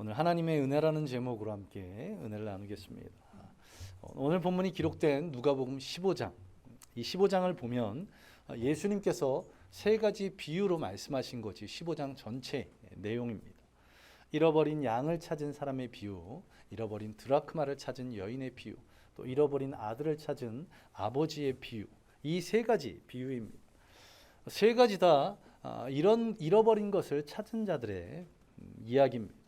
오늘 하나님의 은혜라는 제목으로 함께 은혜를 나누겠습니다. 오늘 본문이 기록된 누가복음 15장. 이 15장을 보면 예수님께서 세 가지 비유로 말씀하신 것이 15장 전체 내용입니다. 잃어버린 양을 찾은 사람의 비유, 잃어버린 드라크마를 찾은 여인의 비유, 또 잃어버린 아들을 찾은 아버지의 비유. 이 세 가지 비유입니다. 세 가지 다 이런 잃어버린 것을 찾은 자들의 이야기입니다.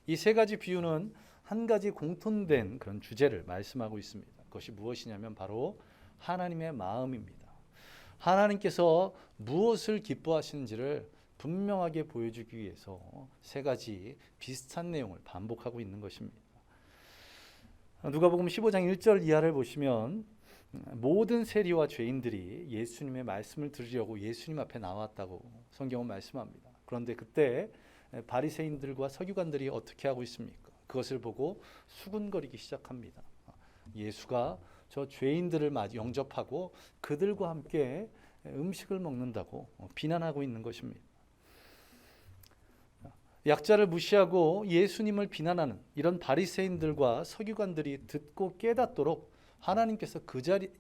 이 세 가지 비유는 한 가지 공통된 그런 주제를 말씀하고 있습니다. 그것이 무엇이냐면 바로 하나님의 마음입니다. 하나님께서 무엇을 기뻐하시는지를 분명하게 보여주기 위해서 세 가지 비슷한 내용을 반복하고 있는 것입니다. 누가복음 15장 1절 이하를 보시면 모든 세리와 죄인들이 예수님의 말씀을 들으려고 예수님 앞에 나왔다고 성경은 말씀합니다. 그런데 그때 바리새인들과 서기관들이 어떻게 하고 있습니까? 그것을 보고 수군거리기 시작합니다. 예수가 저 죄인들을 영접하고 그들과 함께 음식을 먹는다고 비난하고 있는 것입니다. 약자를 무시하고 예수님을 비난하는 이런 바리새인들과 서기관들이 듣고 깨닫도록 하나님께서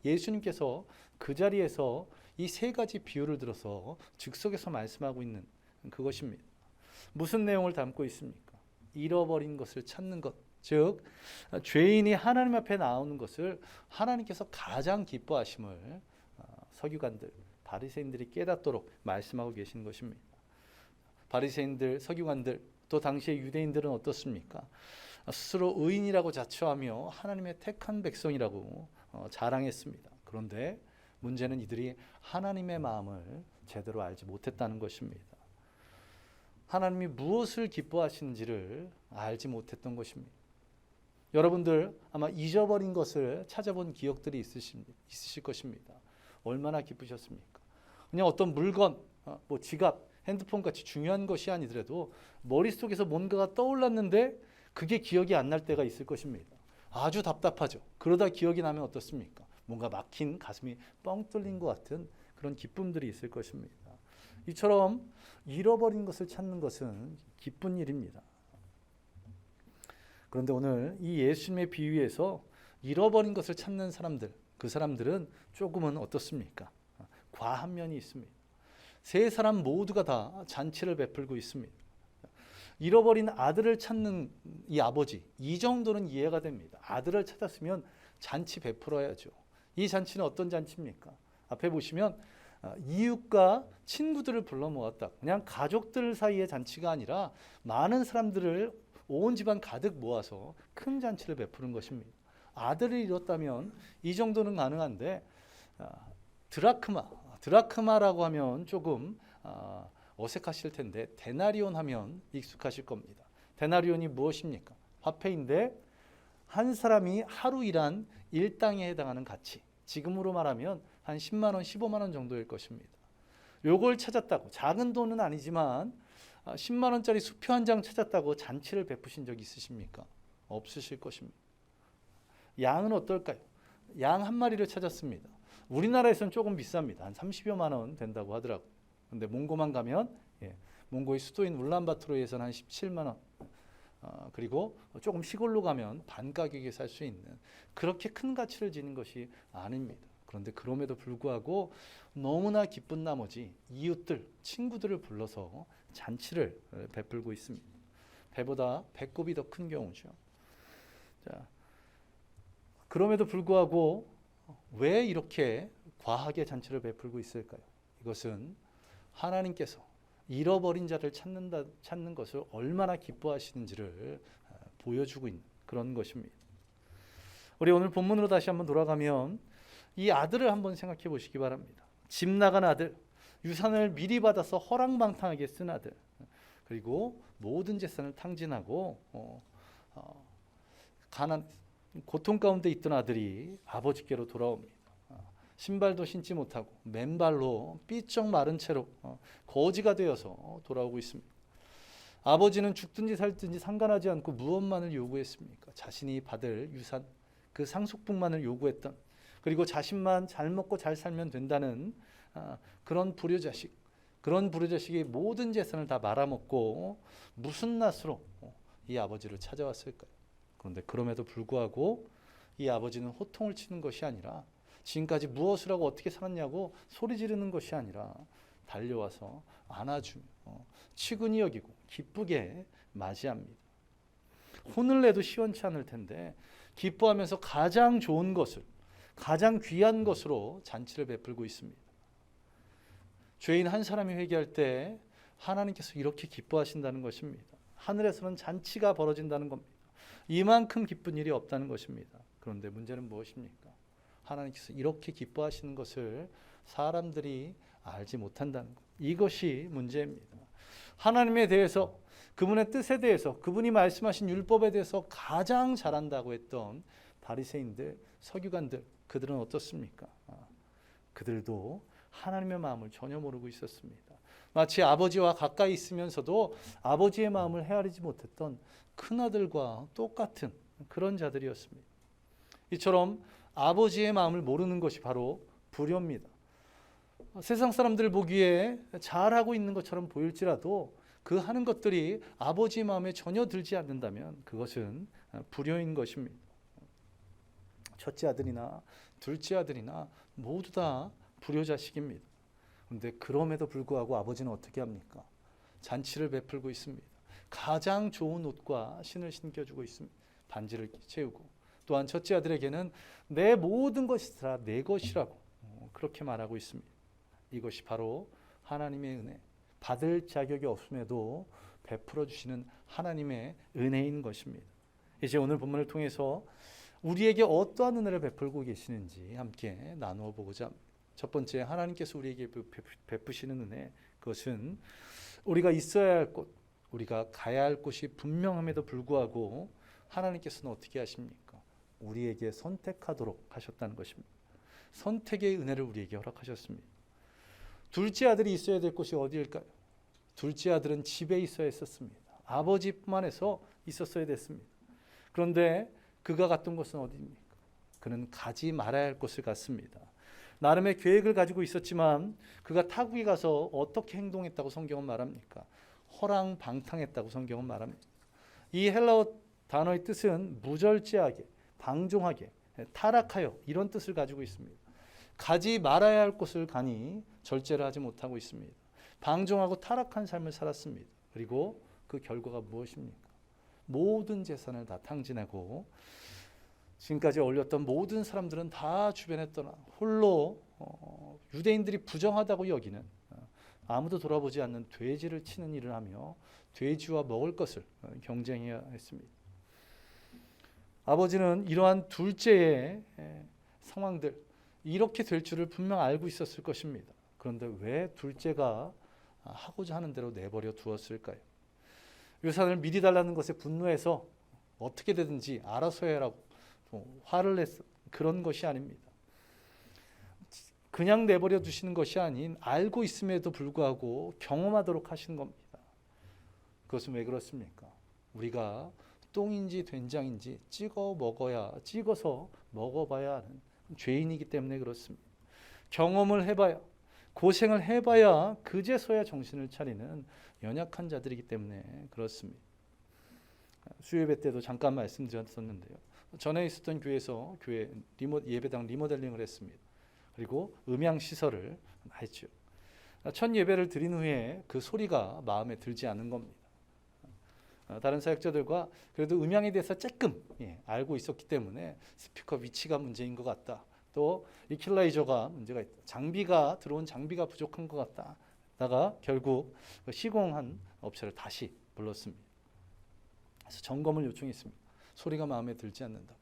예수님께서 그 자리에서 이 세 가지 비유를 들어서 즉석에서 말씀하고 있는 그것입니다. 무슨 내용을 담고 있습니까? 잃어버린 것을 찾는 것, 즉 죄인이 하나님 앞에 나오는 것을 하나님께서 가장 기뻐하심을 서기관들, 바리새인들이 깨닫도록 말씀하고 계시는 것입니다. 바리새인들, 서기관들, 또 당시의 유대인들은 어떻습니까? 스스로 의인이라고 자처하며 하나님의 택한 백성이라고 자랑했습니다. 그런데 문제는 이들이 하나님의 마음을 제대로 알지 못했다는 것입니다. 하나님이 무엇을 기뻐하시는지를 알지 못했던 것입니다. 여러분들 아마 잊어버린 것을 찾아본 기억들이 있으실 것입니다. 얼마나 기쁘셨습니까? 그냥 어떤 물건, 지갑, 핸드폰 같이 중요한 것이 아니더라도 머릿속에서 뭔가가 떠올랐는데 그게 기억이 안 날 때가 있을 것입니다. 아주 답답하죠. 그러다 기억이 나면 어떻습니까? 뭔가 막힌 가슴이 뻥 뚫린 것 같은 그런 기쁨들이 있을 것입니다. 이처럼 잃어버린 것을 찾는 것은 기쁜 일입니다. 그런데 오늘 이 예수님의 비유에서 잃어버린 것을 찾는 사람들, 그 사람들은 조금은 어떻습니까? 과한 면이 있습니다. 세 사람 모두가 다 잔치를 베풀고 있습니다. 잃어버린 아들을 찾는 이 아버지, 이 정도는 이해가 됩니다. 아들을 찾았으면 잔치 베풀어야죠. 이 잔치는 어떤 잔치입니까? 앞에 보시면 이웃과 친구들을 불러 모았다. 그냥 가족들 사이의 잔치가 아니라 많은 사람들을 온 집안 가득 모아서 큰 잔치를 베푸는 것입니다. 아들을 잃었다면 이 정도는 가능한데 드라크마라고 하면 조금 어색하실 텐데 데나리온 하면 익숙하실 겁니다. 데나리온이 무엇입니까? 화폐인데 한 사람이 하루 일한 일당에 해당하는 가치, 지금으로 말하면 한 10만 원, 15만 원 정도일 것입니다. 요걸 찾았다고, 작은 돈은 아니지만 10만 원짜리 수표 한 장 찾았다고 잔치를 베푸신 적 있으십니까? 없으실 것입니다. 양은 어떨까요? 양 한 마리를 찾았습니다. 우리나라에서는 조금 비쌉니다. 한 30여만 원 된다고 하더라고요. 근데 몽고만 가면 몽고의 수도인 울란바토르에서는 한 17만 원, 그리고 조금 시골로 가면 반 가격에 살 수 있는 그렇게 큰 가치를 지닌 것이 아닙니다. 그런데 그럼에도 불구하고 너무나 기쁜 나머지 이웃들, 친구들을 불러서 잔치를 베풀고 있습니다. 배보다 배꼽이 더 큰 경우죠. 자, 그럼에도 불구하고 왜 이렇게 과하게 잔치를 베풀고 있을까요? 이것은 하나님께서 잃어버린 자를 찾는 것을 얼마나 기뻐하시는지를 보여주고 있는 그런 것입니다. 우리 오늘 본문으로 다시 한번 돌아가면 이 아들을 한번 생각해 보시기 바랍니다. 집 나간 아들, 유산을 미리 받아서 허랑방탕하게 쓴 아들, 그리고 모든 재산을 탕진하고 고통 가운데 있던 아들이 아버지께로 돌아옵니다. 신발도 신지 못하고 맨발로 삐쩍 마른 채로 거지가 되어서 돌아오고 있습니다. 아버지는 죽든지 살든지 상관하지 않고 무엇만을 요구했습니까? 자신이 받을 유산, 그 상속분만을 요구했던, 그리고 자신만 잘 먹고 잘 살면 된다는 그런 불효자식, 그런 불효자식이 모든 재산을 다 말아먹고 무슨 낯으로 이 아버지를 찾아왔을까요? 그런데 그럼에도 불구하고 이 아버지는 호통을 치는 것이 아니라 지금까지 무엇을 하고 어떻게 살았냐고 소리 지르는 것이 아니라 달려와서 안아주며 치근히 여기고 기쁘게 맞이합니다. 혼을 내도 시원치 않을 텐데 기뻐하면서 가장 좋은 것을, 가장 귀한 것으로 잔치를 베풀고 있습니다. 죄인 한 사람이 회개할 때 하나님께서 이렇게 기뻐하신다는 것입니다. 하늘에서는 잔치가 벌어진다는 겁니다. 이만큼 기쁜 일이 없다는 것입니다. 그런데 문제는 무엇입니까? 하나님께서 이렇게 기뻐하시는 것을 사람들이 알지 못한다는 것. 이것이 문제입니다. 하나님에 대해서, 그분의 뜻에 대해서, 그분이 말씀하신 율법에 대해서 가장 잘한다고 했던 바리새인들, 서기관들, 그들은 어떻습니까? 그들도 하나님의 마음을 전혀 모르고 있었습니다. 마치 아버지와 가까이 있으면서도 아버지의 마음을 헤아리지 못했던 큰아들과 똑같은 그런 자들이었습니다. 이처럼 아버지의 마음을 모르는 것이 바로 불효입니다. 세상 사람들 보기에 잘하고 있는 것처럼 보일지라도 그 하는 것들이 아버지의 마음에 전혀 들지 않는다면 그것은 불효인 것입니다. 첫째 아들이나 둘째 아들이나 모두 다 불효 자식입니다. 그런데 그럼에도 불구하고 아버지는 어떻게 합니까? 잔치를 베풀고 있습니다. 가장 좋은 옷과 신을 신겨주고 있습니다. 반지를 채우고, 또한 첫째 아들에게는 내 모든 것이 다 내 것이라고 그렇게 말하고 있습니다. 이것이 바로 하나님의 은혜, 받을 자격이 없음에도 베풀어 주시는 하나님의 은혜인 것입니다. 이제 오늘 본문을 통해서 우리에게 어떠한 은혜를 베풀고 계시는지 함께 나누어 보고자 합니다. 첫 번째, 하나님께서 우리에게 베푸시는 은혜, 그것은 우리가 있어야 할 곳, 우리가 가야 할 곳이 분명함에도 불구하고 하나님께서는 어떻게 하십니까? 우리에게 선택하도록 하셨다는 것입니다. 선택의 은혜를 우리에게 허락하셨습니다. 둘째 아들이 있어야 될 곳이 어디일까요? 둘째 아들은 집에 있어야 했었습니다. 아버지 품 안에서 있었어야 됐습니다. 그런데 그가 갔던 곳은 어디입니까? 그는 가지 말아야 할 곳을 갔습니다. 나름의 계획을 가지고 있었지만 그가 타국에 가서 어떻게 행동했다고 성경은 말합니까? 허랑방탕했다고 성경은 말합니다. 이 헬라어 단어의 뜻은 무절제하게, 방종하게, 타락하여, 이런 뜻을 가지고 있습니다. 가지 말아야 할 곳을 가니 절제를 하지 못하고 있습니다. 방종하고 타락한 삶을 살았습니다. 그리고 그 결과가 무엇입니까? 모든 재산을 다 탕진하고 지금까지 어울렸던 모든 사람들은 다 주변에 떠나 홀로 유대인들이 부정하다고 여기는, 아무도 돌아보지 않는 돼지를 치는 일을 하며 돼지와 먹을 것을 경쟁해야 했습니다. 아버지는 이러한 둘째의 상황들, 이렇게 될 줄을 분명 알고 있었을 것입니다. 그런데 왜 둘째가 하고자 하는 대로 내버려 두었을까요? 유산을 미리 달라는 것에 분노해서 어떻게 되든지 알아서 해라고 화를 냈어. 그런 것이 아닙니다. 그냥 내버려 두시는 것이 아닌 알고 있음에도 불구하고 경험하도록 하시는 겁니다. 그것은 왜 그렇습니까? 우리가 똥인지 된장인지 찍어서 먹어봐야 하는 죄인이기 때문에 그렇습니다. 경험을 해봐야, 고생을 해봐야 그제서야 정신을 차리는 연약한 자들이기 때문에 그렇습니다. 수요예배 때도 잠깐 말씀드렸었는데요. 전에 있었던 교회에서 교회 예배당 리모델링을 했습니다. 그리고 음향 시설을 했죠. 첫 예배를 드린 후에 그 소리가 마음에 들지 않은 겁니다. 다른 사역자들과 그래도 음향에 대해서 조금 알고 있었기 때문에 스피커 위치가 문제인 것 같다. 또 이퀄라이저가 문제가 있다. 들어온 장비가 부족한 것 같다. 다가 결국 시공한 업체를 다시 불렀습니다. 그래서 점검을 요청했습니다. 소리가 마음에 들지 않는다고.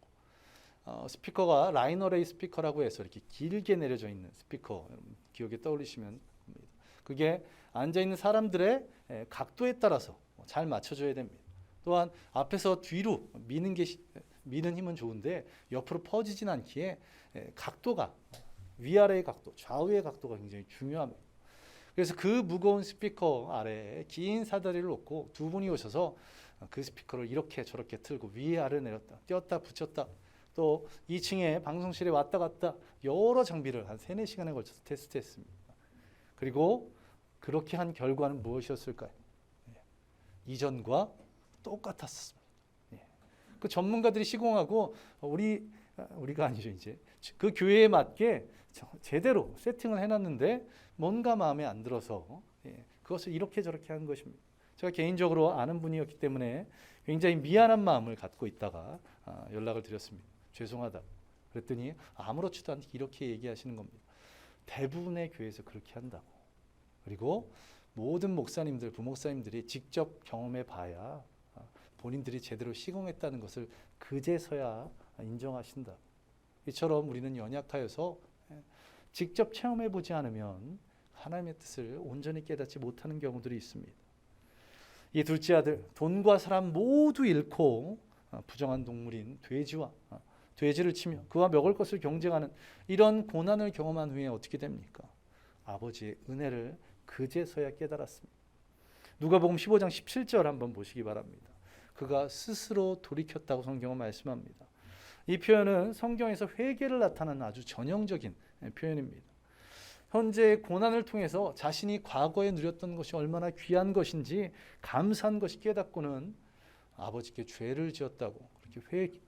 스피커가 라인 어레이 스피커라고 해서 이렇게 길게 내려져 있는 스피커, 기억에 떠올리시면 됩니다. 그게 앉아있는 사람들의 각도에 따라서 잘 맞춰줘야 됩니다. 또한 앞에서 뒤로 미는 힘은 좋은데 옆으로 퍼지진 않기에 각도가, 위아래의 각도, 좌우의 각도가 굉장히 중요합니다. 그래서 그 무거운 스피커 아래에 긴 사다리를 놓고 두 분이 오셔서 그 스피커를 이렇게 저렇게 틀고 위아래 내렸다, 띄었다 붙였다, 또 2층에 방송실에 왔다 갔다 여러 장비를 한 3-4시간에 걸쳐서 테스트했습니다. 그리고 그렇게 한 결과는 무엇이었을까요? 이전과 똑같았습니다. 그 전문가들이 시공하고 우리가 아니죠 이제 그 교회에 맞게 제대로 세팅을 해놨는데 뭔가 마음에 안 들어서 그것을 이렇게 저렇게 한 것입니다. 제가 개인적으로 아는 분이었기 때문에 굉장히 미안한 마음을 갖고 있다가 연락을 드렸습니다. 죄송하다. 그랬더니 아무렇지도 않게 이렇게 얘기하시는 겁니다. 대부분의 교회에서 그렇게 한다고. 그리고 모든 목사님들, 부목사님들이 직접 경험해 봐야 본인들이 제대로 시공했다는 것을 그제서야 인정하신다. 이처럼 우리는 연약하여서 직접 체험해 보지 않으면 하나님의 뜻을 온전히 깨닫지 못하는 경우들이 있습니다. 이 둘째 아들, 돈과 사람 모두 잃고 부정한 동물인 돼지를 치며 그와 먹을 것을 경쟁하는 이런 고난을 경험한 후에 어떻게 됩니까? 아버지의 은혜를 그제서야 깨달았습니다. 누가복음 15장 17절 한번 보시기 바랍니다. 그가 스스로 돌이켰다고 성경은 말씀합니다. 이 표현은 성경에서 회개를 나타내는 아주 전형적인 표현입니다. 현재의 고난을 통해서 자신이 과거에 누렸던 것이 얼마나 귀한 것인지 감사한 것이 깨닫고는 아버지께 죄를 지었다고 그렇게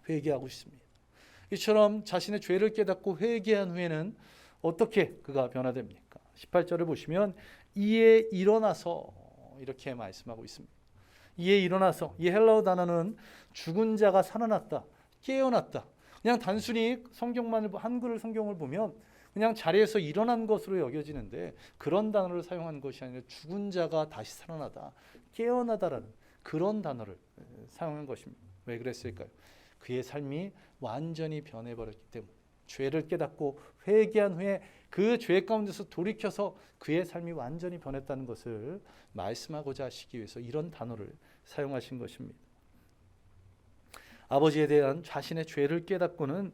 회개하고 있습니다. 이처럼 자신의 죄를 깨닫고 회개한 후에는 어떻게 그가 변화됩니까? 18절을 보시면 이에 일어나서 이렇게 말씀하고 있습니다. 이에 일어나서, 이 헬라어 단어는 죽은 자가 살아났다, 깨어났다. 그냥 단순히 한글 성경을 보면 그냥 자리에서 일어난 것으로 여겨지는데 그런 단어를 사용한 것이 아니라 죽은 자가 다시 살아나다, 깨어나다라는 그런 단어를 사용한 것입니다. 왜 그랬을까요? 그의 삶이 완전히 변해버렸기 때문에 죄를 깨닫고 회개한 후에 그 죄 가운데서 돌이켜서 그의 삶이 완전히 변했다는 것을 말씀하고자 하시기 위해서 이런 단어를 사용하신 것입니다. 아버지에 대한 자신의 죄를 깨닫고는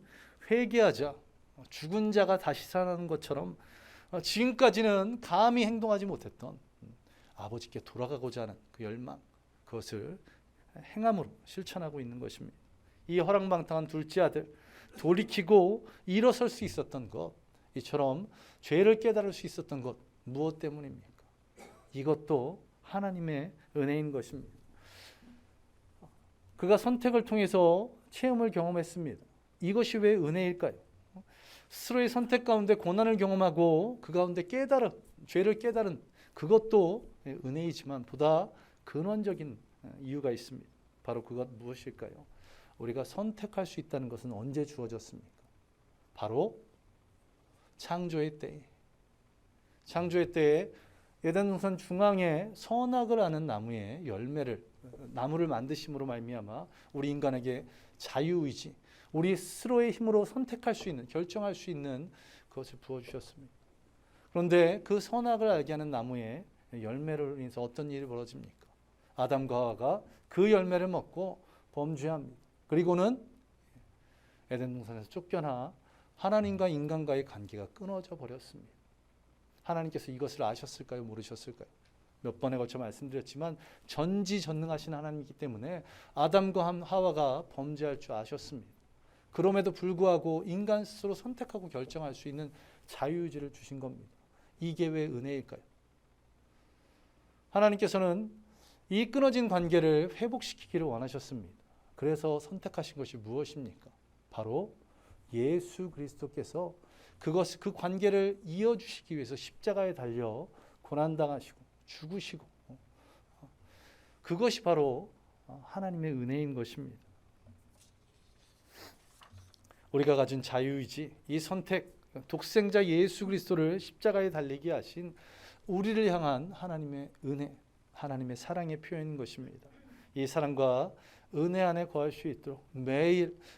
회개하자 죽은 자가 다시 살아나는 것처럼 지금까지는 감히 행동하지 못했던 아버지께 돌아가고자 하는 그 열망, 그것을 행함으로 실천하고 있는 것입니다. 이 허랑방탕한 둘째 아들, 돌이키고 일어설 수 있었던 것, 이처럼 죄를 깨달을 수 있었던 것, 무엇 때문입니까? 이것도 하나님의 은혜인 것입니다. 그가 선택을 통해서 체험을 경험했습니다. 이것이 왜 은혜일까요? 스스로의 선택 가운데 고난을 경험하고 그 가운데 죄를 깨달은 그것도 은혜이지만 보다 근원적인 이유가 있습니다. 바로 그것 무엇일까요? 우리가 선택할 수 있다는 것은 언제 주어졌습니까? 바로 창조의 때에. 창조의 때에 에덴 동산 중앙에 선악을 아는 나무를 만드심으로 말미암아 우리 인간에게 자유의지, 우리 스스로의 힘으로 선택할 수 있는, 결정할 수 있는 그것을 부어주셨습니다. 그런데 그 선악을 알게 하는 나무의 열매로 인해서 어떤 일이 벌어집니까? 아담과 하와가 그 열매를 먹고 범죄합니다. 그리고는 에덴 동산에서 쫓겨나 하나님과 인간과의 관계가 끊어져 버렸습니다. 하나님께서 이것을 아셨을까요? 모르셨을까요? 몇 번에 걸쳐 말씀드렸지만 전지전능하신 하나님이기 때문에 아담과 하와가 범죄할 줄 아셨습니다. 그럼에도 불구하고 인간 스스로 선택하고 결정할 수 있는 자유의지를 주신 겁니다. 이게 왜 은혜일까요? 하나님께서는 이 끊어진 관계를 회복시키기를 원하셨습니다. 그래서 선택하신 것이 무엇입니까? 바로 예수 그리스도께서 그 관계를 이어주시기 위해서 십자가에 달려 고난당하시고 죽으시고, 그것이 바로 하나님의 은혜인 것입니다. 우리가 가진 자유의지, 이 선택, 독생자 예수 그리스도를 십자가에 달리게 하신 우리를 향한 하나님의 은혜, 하나님의 사랑의 표현인 것입니다. 이 사랑과 은혜 안에 거할 수 있도록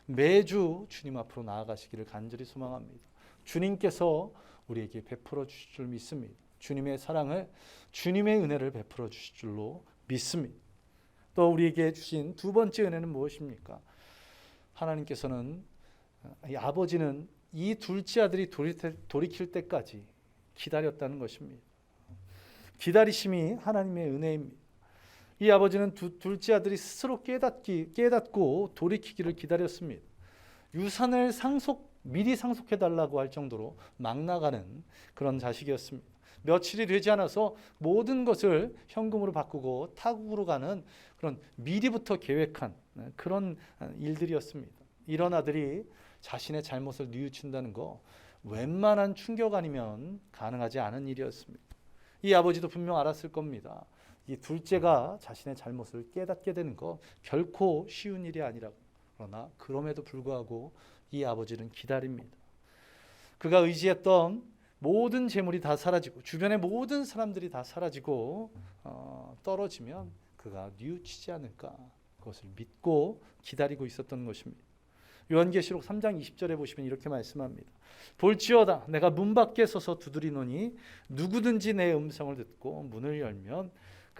매주 주님 앞으로 나아가시기를 간절히 소망합니다. 주님께서 우리에게 베풀어 주실 줄 믿습니다. 주님의 사랑을, 주님의 은혜를 베풀어 주실 줄로 믿습니다. 또 우리에게 주신 두 번째 은혜는 무엇입니까? 하나님께서는, 이 아버지는 이 둘째 아들이 돌이킬 때까지 기다렸다는 것입니다. 기다리심이 하나님의 은혜입니다. 이 아버지는 둘째 아들이 스스로 깨닫고 돌이키기를 기다렸습니다. 유산을 미리 상속해달라고 할 정도로 막 나가는 그런 자식이었습니다. 며칠이 되지 않아서 모든 것을 현금으로 바꾸고 타국으로 가는 그런 미리부터 계획한 그런 일들이었습니다. 이런 아들이 자신의 잘못을 뉘우친다는 거 웬만한 충격 아니면 가능하지 않은 일이었습니다. 이 아버지도 분명 알았을 겁니다. 이 둘째가 자신의 잘못을 깨닫게 되는 거 결코 쉬운 일이 아니라고. 그러나 그럼에도 불구하고 이 아버지는 기다립니다. 그가 의지했던 모든 재물이 다 사라지고 주변의 모든 사람들이 다 사라지고 떨어지면 그가 뉘우치지 않을까, 그것을 믿고 기다리고 있었던 것입니다. 요한계시록 3장 20절에 보시면 이렇게 말씀합니다. 볼지어다 내가 문 밖에 서서 두드리노니 누구든지 내 음성을 듣고 문을 열면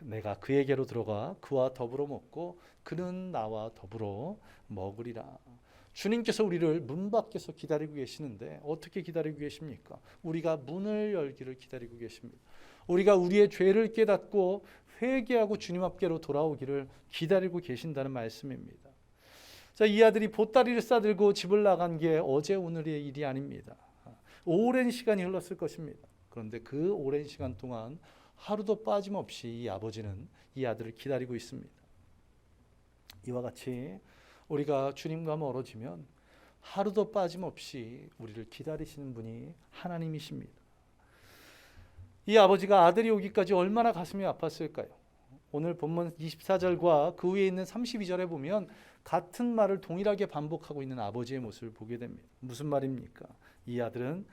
내가 그에게로 들어가 그와 더불어 먹고 그는 나와 더불어 먹으리라. 주님께서 우리를 문 밖에서 기다리고 계시는데 어떻게 기다리고 계십니까? 우리가 문을 열기를 기다리고 계십니다. 우리가 우리의 죄를 깨닫고 회개하고 주님 앞께로 돌아오기를 기다리고 계신다는 말씀입니다. 자, 이 아들이 보따리를 싸들고 집을 나간 게 어제 오늘의 일이 아닙니다. 오랜 시간이 흘렀을 것입니다. 그런데 그 오랜 시간 동안 하루도 빠짐없이 이 아버지는 이 아들을 기다리고 있습니다. 이와 같이 우리가 주님과 멀어지면 하루도 빠짐없이 우리를 기다리시는 분이 하나님이십니다. 이 아버지가 아들이 오기까지 얼마나 가슴이 아팠을까요? 오늘 본문 24절과 그 위에 있는 32절에 보면 같은 말을 동일하게 반복하고 있는 아버지의 모습을 보게 됩니다. 무슨 말입니까? 이 아들은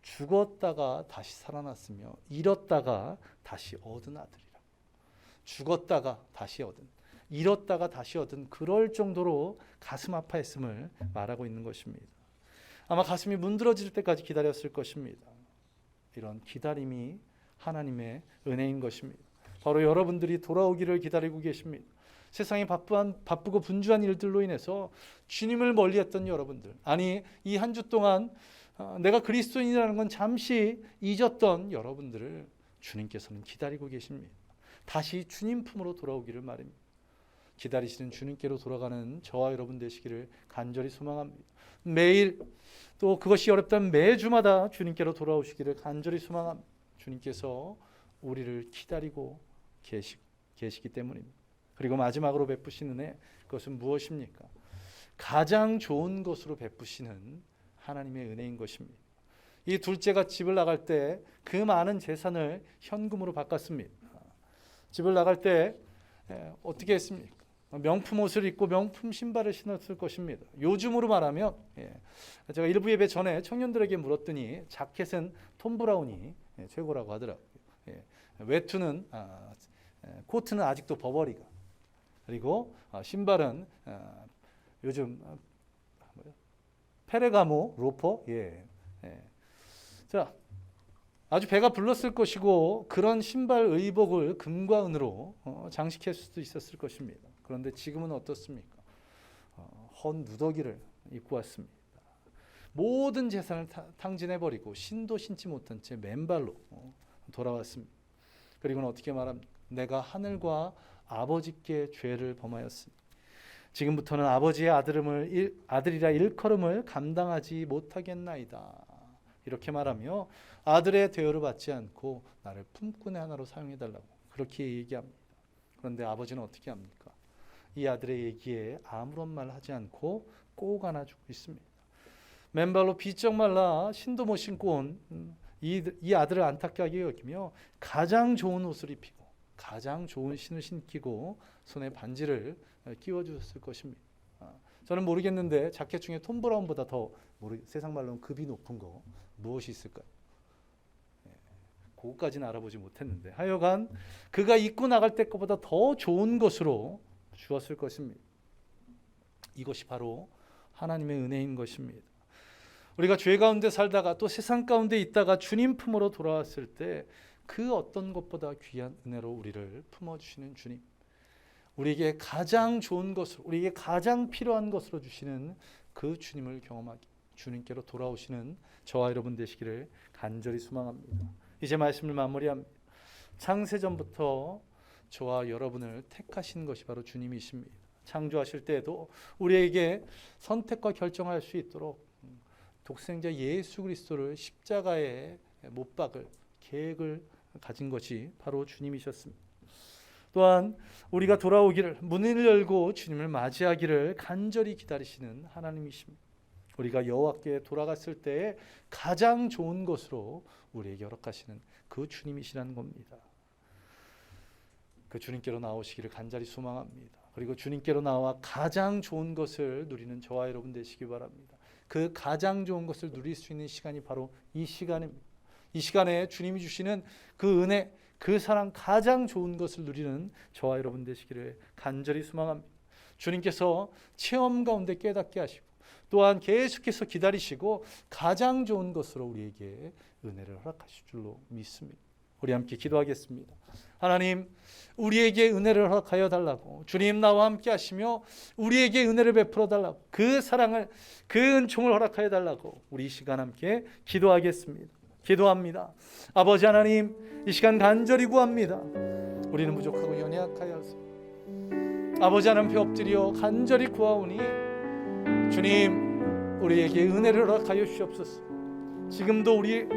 죽었다가 다시 살아났으며 잃었다가 다시 얻은 아들이라. 죽었다가 다시 얻은, 잃었다가 다시 얻은, 그럴 정도로 가슴 아파했음을 말하고 있는 것입니다. 아마 가슴이 문드러질 때까지 기다렸을 것입니다. 이런 기다림이 하나님의 은혜인 것입니다. 바로 여러분들이 돌아오기를 기다리고 계십니다. 세상에 바쁘고 분주한 일들로 인해서 주님을 멀리했던 여러분들, 아니 이 한 주 동안 내가 그리스도인이라는 건 잠시 잊었던 여러분들을 주님께서는 기다리고 계십니다. 다시 주님 품으로 돌아오기를 말입니다. 기다리시는 주님께로 돌아가는 저와 여러분 되시기를 간절히 소망합니다. 매일, 또 그것이 어렵다면 매주마다 주님께로 돌아오시기를 간절히 소망합니다. 주님께서 우리를 기다리고 계시기 때문입니다. 그리고 마지막으로 베푸시는 은혜, 그것은 무엇입니까? 가장 좋은 것으로 베푸시는 하나님의 은혜인 것입니다. 이 둘째가 집을 나갈 때 그 많은 재산을 현금으로 바꿨습니다. 집을 나갈 때 어떻게 했습니까? 명품 옷을 입고 명품 신발을 신었을 것입니다. 요즘으로 말하면, 제가 일부 예배 전에 청년들에게 물었더니 자켓은 톰 브라운이 최고라고 하더라고요. 외투는 코트는 아직도 버버리가, 그리고 신발은 요즘 페레가모 로퍼. 자, 아주 배가 불렀을 것이고 그런 신발 의복을 금과 은으로 장식할 수도 있었을 것입니다. 그런데 지금은 어떻습니까? 헌 누더기를 입고 왔습니다. 모든 재산을 탕진해버리고 신도 신지 못한 채 맨발로 돌아왔습니다. 그리고는 어떻게 말합니까? 내가 하늘과 아버지께 죄를 범하였으니 지금부터는 아버지의 아들이라 일컬음을 감당하지 못하겠나이다. 이렇게 말하며 아들의 대우를 받지 않고 나를 품꾼의 하나로 사용해달라고 그렇게 얘기합니다. 그런데 아버지는 어떻게 합니까? 이 아들의 얘기에 아무런 말 하지 않고 꼭 안아주고 있습니다. 맨발로 비쩍 말라 신도 못 신고 온 이 아들을 안타깝게 여기며 가장 좋은 옷을 입히고 가장 좋은 신을 신기고 손에 반지를 끼워주셨을 것입니다. 저는 모르겠는데 자켓 중에 톰 브라운보다 더 세상 말로는 급이 높은 거 무엇이 있을까요? 그것까지는 알아보지 못했는데 하여간 그가 입고 나갈 때 것보다 더 좋은 것으로 주었을 것입니다. 이것이 바로 하나님의 은혜인 것입니다. 우리가 죄 가운데 살다가 또 세상 가운데 있다가 주님 품으로 돌아왔을 때 그 어떤 것보다 귀한 은혜로 우리를 품어주시는 주님, 우리에게 가장 좋은 것으로, 우리에게 가장 필요한 것으로 주시는 그 주님을 경험하기, 주님께로 돌아오시는 저와 여러분 되시기를 간절히 소망합니다. 이제 말씀을 마무리합니다. 창세전부터 저와 여러분을 택하신 것이 바로 주님이십니다. 창조하실 때에도 우리에게 선택과 결정할 수 있도록 독생자 예수 그리스도를 십자가에 못 박을 계획을 가진 것이 바로 주님이셨습니다. 또한 우리가 돌아오기를, 문을 열고 주님을 맞이하기를 간절히 기다리시는 하나님이십니다. 우리가 여호와께 돌아갔을 때에 가장 좋은 것으로 우리에게 허락하시는 그 주님이시라는 겁니다. 그 주님께로 나오시기를 간절히 소망합니다. 그리고 주님께로 나와 가장 좋은 것을 누리는 저와 여러분 되시기 바랍니다. 그 가장 좋은 것을 누릴 수 있는 시간이 바로 이 시간입니다. 이 시간에 주님이 주시는 그 은혜, 그 사랑, 가장 좋은 것을 누리는 저와 여러분 되시기를 간절히 소망합니다. 주님께서 체험 가운데 깨닫게 하시고 또한 계속해서 기다리시고 가장 좋은 것으로 우리에게 은혜를 허락하실 줄로 믿습니다. 우리 함께 기도하겠습니다. 하나님, 우리에게 은혜를 허락하여 달라고, 주님 나와 함께 하시며 우리에게 은혜를 베풀어 달라고, 그 사랑을, 그 은총을 허락하여 달라고 우리 이 시간 함께 기도하겠습니다. 기도합니다. 아버지 하나님, 이 시간 간절히 구합니다. 우리는 부족하고 연약하여서 아버지 하나님 앞에 엎드려 간절히 구하오니 주님, 우리에게 은혜를 허락하여 주시옵소서. 지금도 우리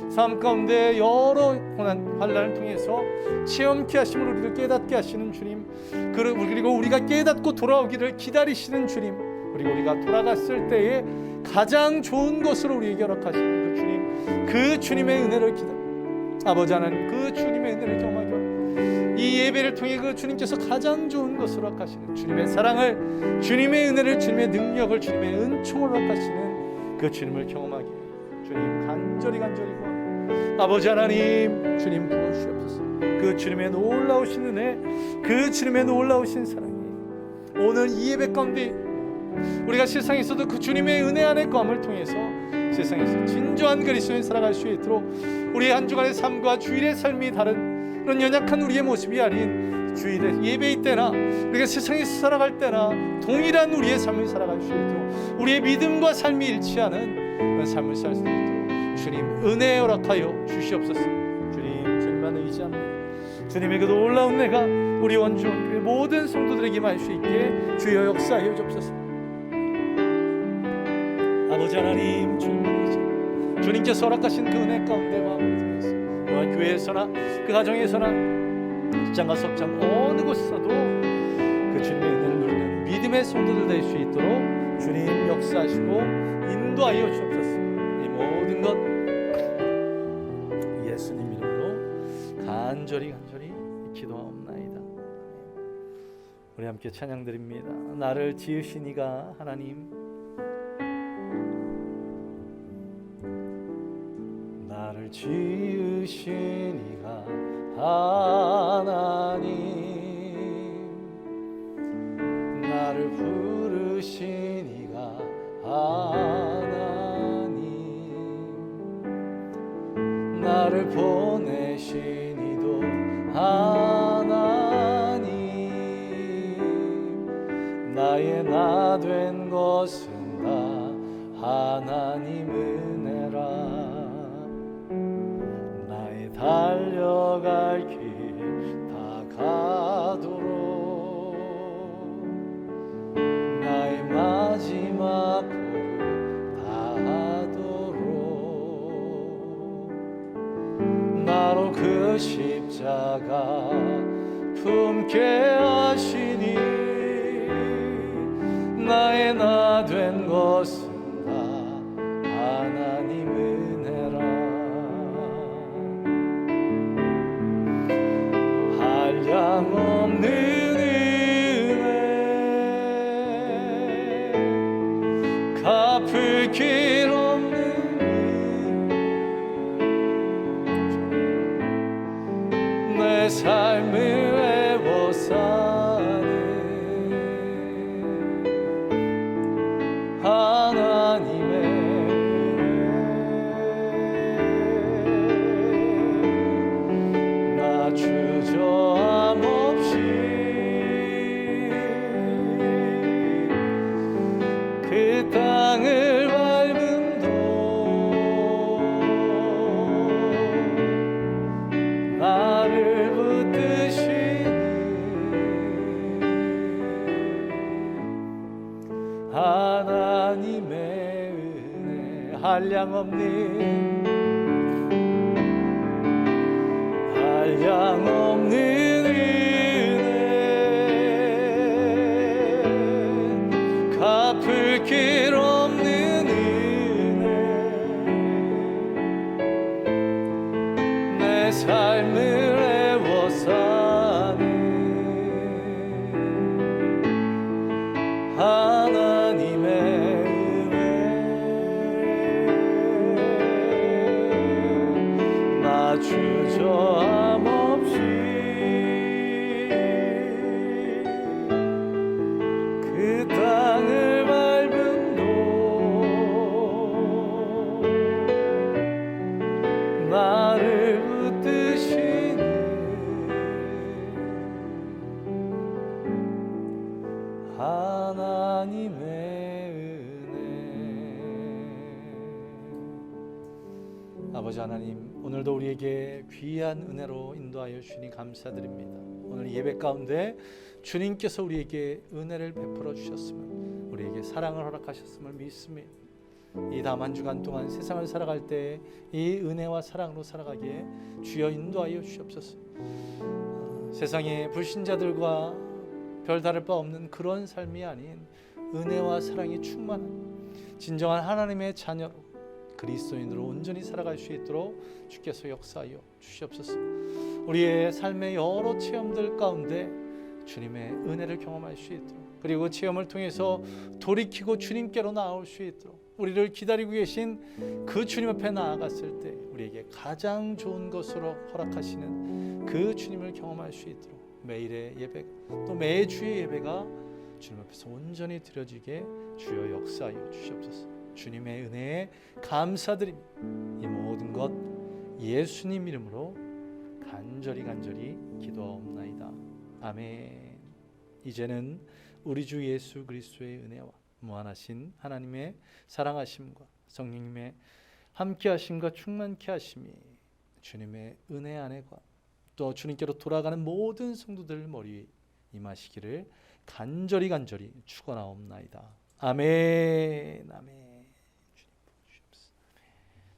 삶 가운데 여러 고난 환난을 통해서 체험케 하심으로 우리를 깨닫게 하시는 주님, 그리고 우리가 깨닫고 돌아오기를 기다리시는 주님, 그리고 우리가 돌아갔을 때에 가장 좋은 것으로 우리에게 허락하시는 그 주님, 그 주님의 은혜를 아버지 하나님, 그 주님의 은혜를 경험하게 하옵소서. 이 예배를 통해 그 주님께서 가장 좋은 것으로 허락하시는 주님의 사랑을, 주님의 은혜를, 주님의 능력을, 주님의 은총을 허락하시는 그 주님을 경험하게 주님 간절히 구합니다. 아버지 하나님, 주님 부어주시옵소서. 그 주님의 놀라우신 은혜, 그 주님의 놀라우신 사랑이 오늘 이 예배 가운데 우리가 세상에서도 그 주님의 은혜 안의 검을 통해서 세상에서 진정한 그리스도인 살아갈 수 있도록 우리의 한 주간의 삶과 주일의 삶이 다른 그런 연약한 우리의 모습이 아닌 주일의 예배의 때나 우리가 세상에서 살아갈 때나 동일한 우리의 삶을 살아갈 수 있도록 우리의 믿음과 삶이 일치하는 그런 삶을 살 수 있도록 주님 은혜 허락하여 주시옵소서. 주님만 의지합니다. 주님의 그 놀라운 은혜가 우리 원주원 교회 모든 성도들에게 임할 수 있게 주여 역사하여 주옵소서. 아버지 하나님, 주님께서 허락하신 그 은혜 가운데 마음을 통해서 또한 교회에서나 그 가정에서나 직장과 석장 어느 곳에서도 그 주님의 은혜를 누리는 믿음의 성도들 될 수 있도록 주님 역사하시고 인도하여 주옵소서. 이 모든 것 예수님 이름으로 간절히 기도하옵나이다. 우리 함께 찬양드립니다. 나를 지으신 이가 하나님, 나를 지으신 이가 하나님, 나를 부르신 이가 하나님, 나를 보내신 이도 하나님, 나의 나 된 것은 다 하나님 은혜라. 달려갈 길 다 가도록 나의 마지막 걸 다하도록 나로 그 십자가 품게 하시니 나의 나 된 것은 다 하나님 은혜라. 한량없는 은혜, 갚을 길 없는 내 삶을 외워 사네. 하나님의 은혜, 나 주저함 없이 그 땅을 밟음도 나를 붙드시니 하나님의 은혜, 한량없는 없는 은혜, 갚을 길 없는 은혜, 내 삶을 애워싸는 하나님의 은혜, 나 주저함 없이 그 땅을 밟은 곳, 나를 붙드시는 하나님의 은혜. 아버지 하나님, 오늘도 우리에게 귀한 은혜로 인도하여 주시니 감사드립니다. 오늘 예배 가운데 주님께서 우리에게 은혜를 베풀어 주셨음을, 우리에게 사랑을 허락하셨음을 믿습니다. 이 다음 한 주간 동안 세상을 살아갈 때 이 은혜와 사랑으로 살아가기에 주여 인도하여 주시옵소서. 세상의 불신자들과 별다를 바 없는 그런 삶이 아닌 은혜와 사랑이 충만한 진정한 하나님의 자녀로, 그리스도인으로 온전히 살아갈 수 있도록 주께서 역사하여 주시옵소서. 우리의 삶의 여러 체험들 가운데 주님의 은혜를 경험할 수 있도록, 그리고 체험을 통해서 돌이키고 주님께로 나올 수 있도록, 우리를 기다리고 계신 그 주님 앞에 나아갔을 때 우리에게 가장 좋은 것으로 허락하시는 그 주님을 경험할 수 있도록 매일의 예배, 또 매주의 예배가 주님 앞에서 온전히 드려지게 주여 역사하여 주시옵소서. 주님의 은혜에 감사드립니다. 이 모든 것 예수님 이름으로 간절히 기도하옵나이다. 아멘. 이제는 우리 주 예수 그리스도의 은혜와 무한하신 하나님의 사랑하심과 성령님의 함께하심과 충만케 하심이 주님의 은혜 안에과 또 주님께로 돌아가는 모든 성도들 머리에 임하시기를 간절히 축원하옵나이다. 아멘. 아멘. 주님 보시옵소서.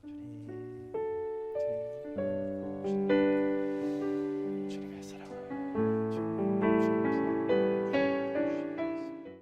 주님.